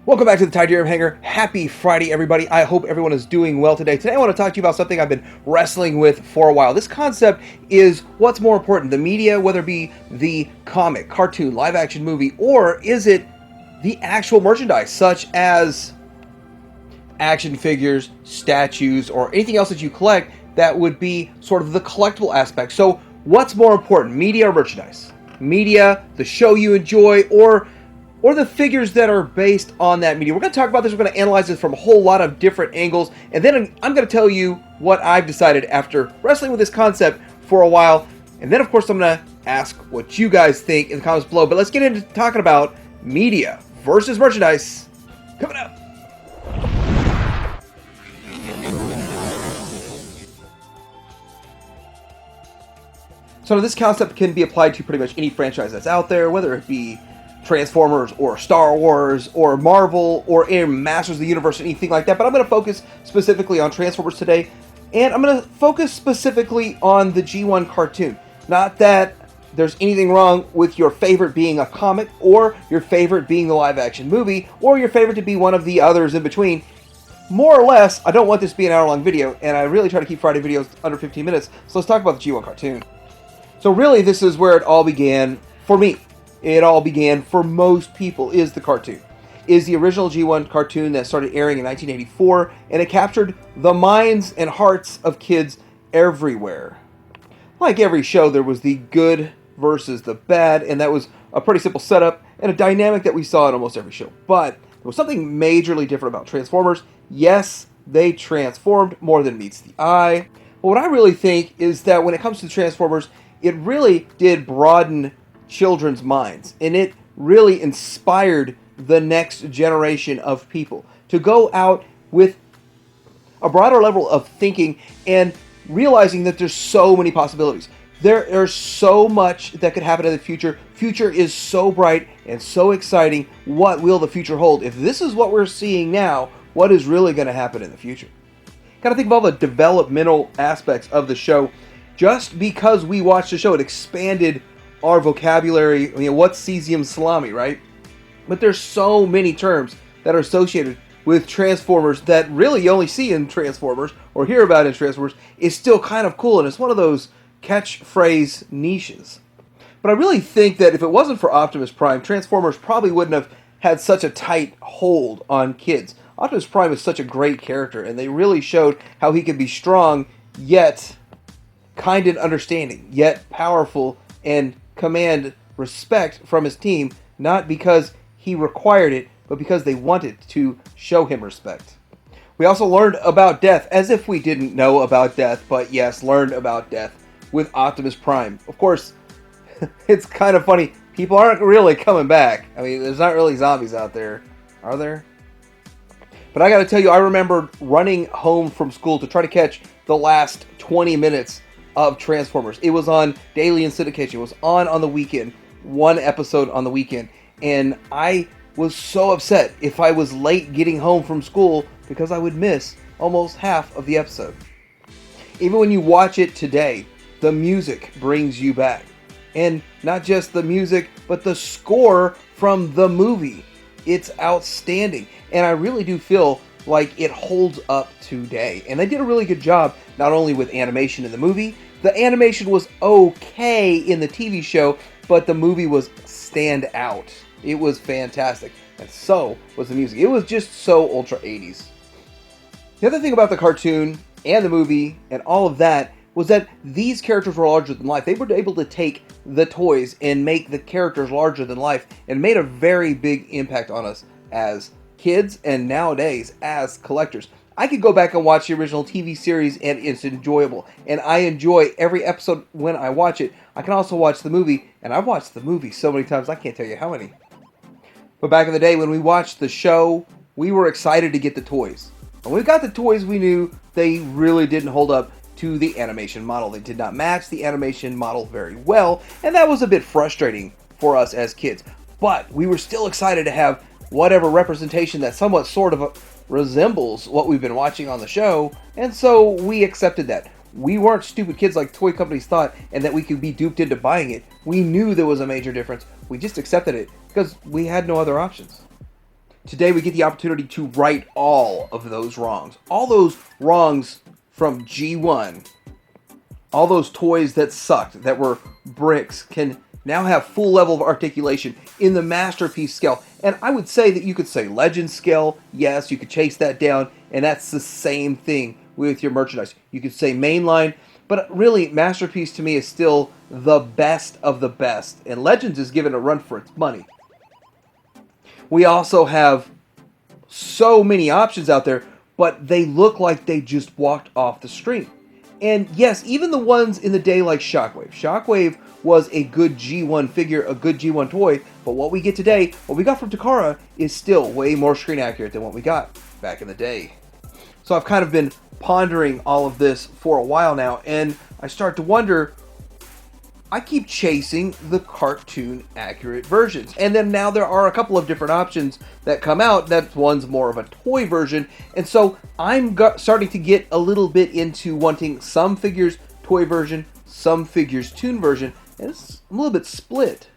Welcome back to the Tide Hanger. Happy Friday, everybody. I hope everyone is doing well today. Today I want to talk to you about something I've been wrestling with for a while. This concept is what's more important, the media, whether it be the comic, cartoon, live action movie, or is it the actual merchandise, such as action figures, statues, or anything else that you collect that would be sort of the collectible aspect. So what's more important, media or merchandise? Media, the show you enjoy, or the figures that are based on that media. We're going to talk about this. We're going to analyze this from a whole lot of different angles. And then I'm going to tell you what I've decided after wrestling with this concept for a while. And then, of course, I'm going to ask what you guys think in the comments below. But let's get into talking about media versus merchandise coming up. So this concept can be applied to pretty much any franchise that's out there, whether it be Transformers or Star Wars or Marvel or Masters of the Universe, anything like that. But I'm going to focus specifically on Transformers today, and I'm going to focus specifically on the G1 cartoon. Not that there's anything wrong with your favorite being a comic, or your favorite being the live action movie, or your favorite to be one of the others in between. More or less, I don't want this to be an hour-long video, and I really try to keep Friday videos under 15 minutes, so let's talk about the G1 cartoon. So really, this is where it all began for me. It all began for most people is the cartoon. Is the original G1 cartoon that started airing in 1984, and it captured the minds and hearts of kids everywhere. Like every show, there was the good versus the bad, and that was a pretty simple setup and a dynamic that we saw in almost every show. But there was something majorly different about Transformers. Yes, they transformed more than meets the eye. But what I really think is that when it comes to Transformers, it really did broaden children's minds, and it really inspired the next generation of people to go out with a broader level of thinking and realizing that there's so many possibilities. There's so much that could happen in the future. Future is so bright and so exciting. What will the future hold? If this is what we're seeing now, what is really going to happen in the future? Gotta think of all the developmental aspects of the show. Just because we watched the show, it expanded our vocabulary. What's cesium salami, right? But there's so many terms that are associated with Transformers that really you only see in Transformers or hear about in Transformers. Is still kind of cool, and it's one of those catchphrase niches. But I really think that if it wasn't for Optimus Prime, Transformers probably wouldn't have had such a tight hold on kids. Optimus Prime is such a great character, and they really showed how he could be strong, yet kind and understanding, yet powerful, and command respect from his team, not because he required it, but because they wanted to show him respect. We also learned about death, as if we didn't know about death, but yes, learned about death with Optimus Prime. Of course, it's kind of funny, people aren't really coming back. I mean, there's not really zombies out there, are there? But I gotta tell you, I remember running home from school to try to catch the last 20 minutes of Transformers. It was on daily in syndication. It was on the weekend, one episode on the weekend, and I was so upset if I was late getting home from school because I would miss almost half of the episode. Even when you watch it today, the music brings you back, and not just the music, but the score from the movie. It's outstanding, and I really do feel like it holds up today. And they did a really good job, not only with animation in the movie. The animation was okay in the TV show, but the movie was stand out. It was fantastic. And so was the music. It was just so ultra 80s. The other thing about the cartoon and the movie and all of that was that these characters were larger than life. They were able to take the toys and make the characters larger than life, and made a very big impact on us as kids and nowadays as collectors. I could go back and watch the original TV series and it's enjoyable, and I enjoy every episode when I watch it. I can also watch the movie, and I've watched the movie so many times I can't tell you how many. But back in the day when we watched the show, we were excited to get the toys. When we got the toys, we knew they really didn't hold up to the animation model. They did not match the animation model very well, and that was a bit frustrating for us as kids. But we were still excited to have whatever representation that somewhat sort of resembles what we've been watching on the show, and so we accepted that. We weren't stupid kids like toy companies thought, and that we could be duped into buying it. We knew there was a major difference. We just accepted it because we had no other options. Today we get the opportunity to right all of those wrongs. All those wrongs from G1, all those toys that sucked, that were bricks, can now have full level of articulation in the Masterpiece scale. And I would say that you could say Legend scale, yes, you could chase that down, and that's the same thing with your merchandise. You could say mainline, but really, Masterpiece to me is still the best of the best, and Legends is given a run for its money. We also have so many options out there, but they look like they just walked off the street. And yes, even the ones in the day like Shockwave. Shockwave was a good G1 figure, a good G1 toy, but what we get today, what we got from Takara, is still way more screen accurate than what we got back in the day. So I've kind of been pondering all of this for a while now, and I start to wonder, I keep chasing the cartoon accurate versions. And then now there are a couple of different options that come out. That one's more of a toy version. And so I'm starting to get a little bit into wanting some figures toy version, some figures toon version. And I'm a little bit split.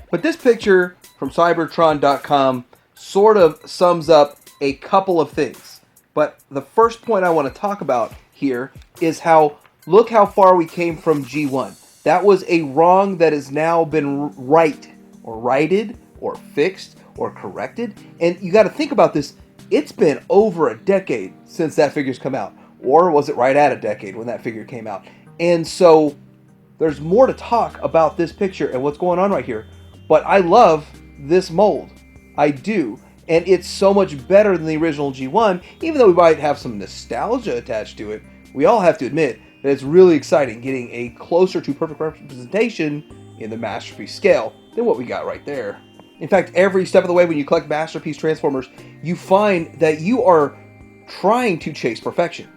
But this picture from Cybertron.com sort of sums up a couple of things. But the first point I want to talk about here is look how far we came from G1. That was a wrong that has now been righted, or fixed, or corrected. And you got to think about this. It's been over a decade since that figure's come out. Or was it right at a decade when that figure came out? And so there's more to talk about this picture and what's going on right here. But I love this mold. I do. And it's so much better than the original G1, even though we might have some nostalgia attached to it. We all have to admit that it's really exciting getting a closer to perfect representation in the Masterpiece scale than what we got right there. In fact, every step of the way when you collect Masterpiece Transformers, you find that you are trying to chase perfection.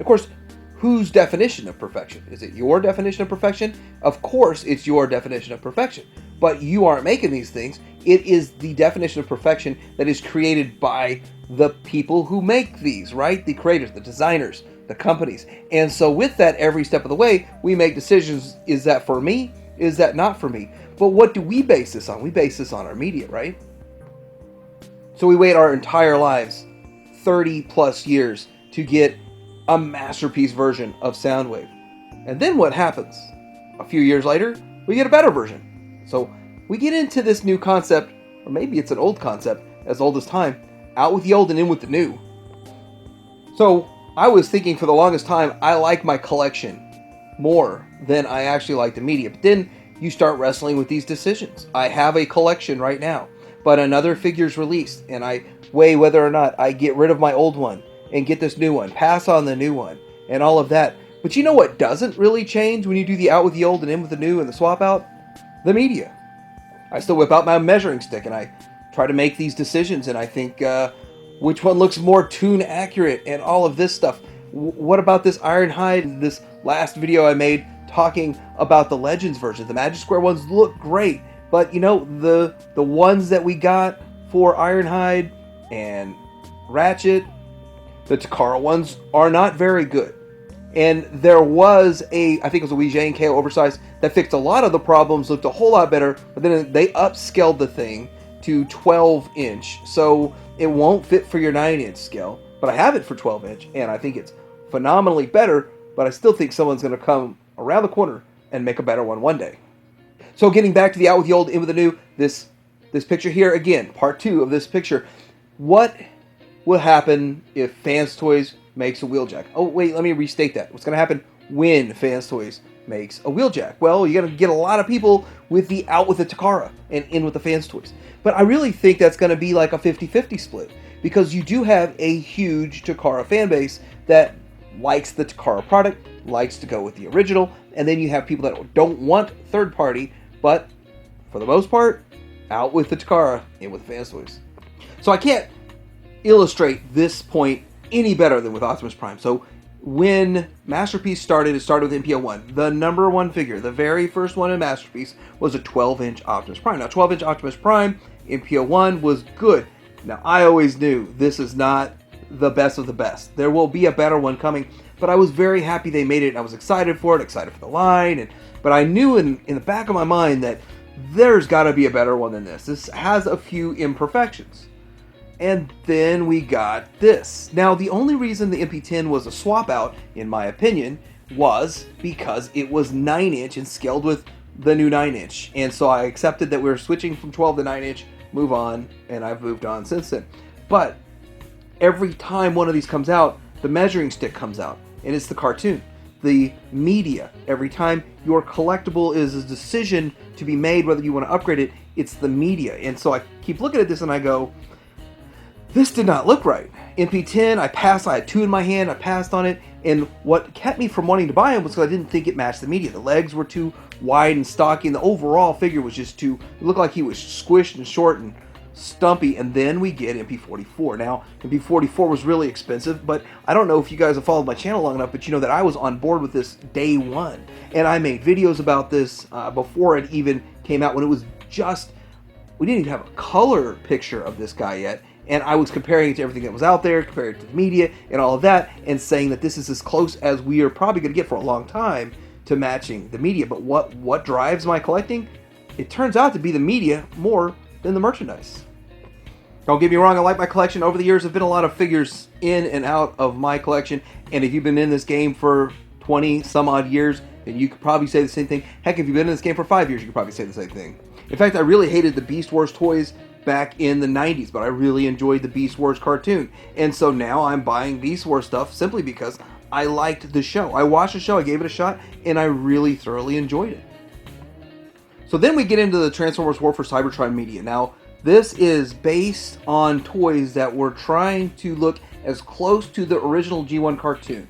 Of course, whose definition of perfection? Is it your definition of perfection? Of course, it's your definition of perfection. But you aren't making these things. It is the definition of perfection that is created by the people who make these, right? The creators, the designers, the companies. And so with that, every step of the way, we make decisions. Is that for me? Is that not for me? But what do we base this on? We base this on our media, right? So we wait our entire lives, 30 plus years, to get a Masterpiece version of Soundwave. And then what happens? A few years later, we get a better version. So we get into this new concept, or maybe it's an old concept, as old as time, out with the old and in with the new. So I was thinking for the longest time, I like my collection more than I actually like the media. But then you start wrestling with these decisions. I have a collection right now, but another figure's released, and I weigh whether or not I get rid of my old one and get this new one, pass on the new one, and all of that. But you know what doesn't really change when you do the out with the old and in with the new and the swap out? The media. I still whip out my measuring stick and I try to make these decisions, and I think which one looks more toon accurate and all of this stuff. What about this Ironhide? This last video I made talking about the Legends version. The Magic Square ones look great, but you know, the ones that we got for Ironhide and Ratchet, the Takara ones are not very good. And there was I think it was a Weijing KO oversized that fixed a lot of the problems, looked a whole lot better, but then they upscaled the thing to 12 inch. So it won't fit for your 9-inch scale, but I have it for 12 inch, and I think it's phenomenally better, but I still think someone's going to come around the corner and make a better one day. So getting back to the out with the old, in with the new, this picture here, again, part 2 of this picture. What will happen if Fans Toys makes a Wheeljack? Oh, wait, let me restate that. What's going to happen when Fans Toys makes a Wheeljack? Well, you're going to get a lot of people with the out with the Takara and in with the Fans Toys. But I really think that's going to be like a 50-50 split, because you do have a huge Takara fan base that likes the Takara product, likes to go with the original, and then you have people that don't want third party, but for the most part, out with the Takara, in with the Fans Toys. So I can't illustrate this point any better than with Optimus Prime. So when Masterpiece started, it started with MPO1. The number one figure, the very first one in Masterpiece, was a 12-inch Optimus Prime. Now, 12-inch Optimus Prime, MPO1 was good. Now, I always knew this is not the best of the best. There will be a better one coming, but I was very happy they made it, and I was excited for it, excited for the line, but I knew in the back of my mind that there's got to be a better one than this. This has a few imperfections. And then we got this. Now, the only reason the MP10 was a swap out, in my opinion, was because it was 9-inch and scaled with the new 9-inch. And so I accepted that we were switching from 12 to 9-inch, move on, and I've moved on since then. But every time one of these comes out, the measuring stick comes out, and it's the cartoon. The media, every time your collectible is a decision to be made whether you want to upgrade it, it's the media. And so I keep looking at this and I go, this did not look right. MP10, I passed, I had 2 in my hand, I passed on it, and what kept me from wanting to buy it was because I didn't think it matched the media. The legs were too wide and stocky, and the overall figure was just too, it looked like he was squished and short and stumpy. And then we get MP44. Now, MP44 was really expensive, but I don't know if you guys have followed my channel long enough, but you know that I was on board with this day one. And I made videos about this before it even came out, when it was just, we didn't even have a color picture of this guy yet. And I was comparing it to everything that was out there, comparing it to the media and all of that, and saying that this is as close as we are probably going to get for a long time to matching the media. But what drives my collecting? It turns out to be the media more than the merchandise. Don't get me wrong, I like my collection. Over the years, there have been a lot of figures in and out of my collection. And if you've been in this game for 20 some odd years, then you could probably say the same thing. Heck, if you've been in this game for 5 years, you could probably say the same thing. In fact, I really hated the Beast Wars toys back in the 90s, but I really enjoyed the Beast Wars cartoon. And so now I'm buying Beast Wars stuff simply because I liked the show. I watched the show, I gave it a shot, and I really thoroughly enjoyed it. So then we get into the Transformers War for Cybertron media. Now, this is based on toys that were trying to look as close to the original G1 cartoon.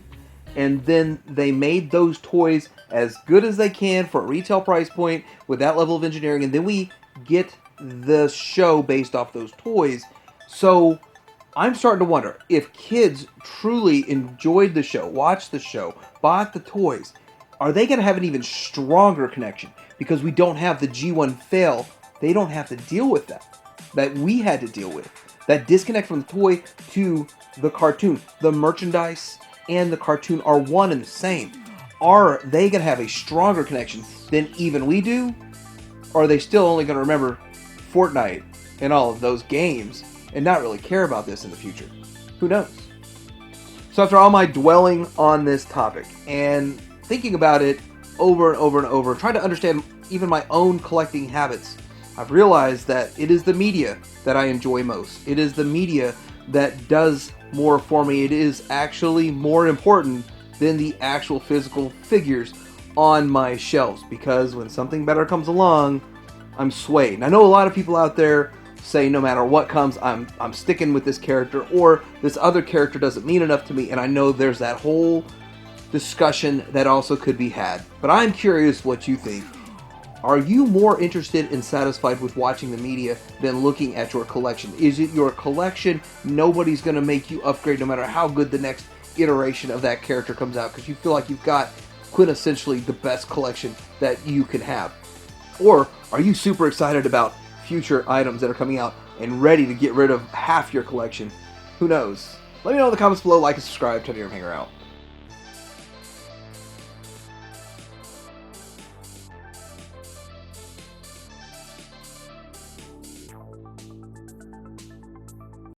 And then they made those toys as good as they can for a retail price point with that level of engineering. And then we get the show based off those toys. So I'm starting to wonder if kids truly enjoyed the show, watched the show, bought the toys, are they going to have an even stronger connection? Because we don't have the G1 fail. They don't have to deal with that we had to deal with. That disconnect from the toy to the cartoon. The merchandise and the cartoon are one and the same. Are they going to have a stronger connection than even we do? Or are they still only going to remember Fortnite and all of those games and not really care about this in the future? Who knows? So after all my dwelling on this topic and thinking about it over and over and over, trying to understand even my own collecting habits, I've realized that it is the media that I enjoy most. It is the media that does more for me. It is actually more important than the actual physical figures on my shelves, because when something better comes along, I'm swayed. And I know a lot of people out there say no matter what comes, I'm sticking with this character, or this other character doesn't mean enough to me, and I know there's that whole discussion that also could be had. But I'm curious what you think. Are you more interested and satisfied with watching the media than looking at your collection? Is it your collection? Nobody's going to make you upgrade no matter how good the next iteration of that character comes out, because you feel like you've got quintessentially the best collection that you can have? Or are you super excited about future items that are coming out and ready to get rid of half your collection? Who knows? Let me know in the comments below, like and subscribe, Teddy Hanger out.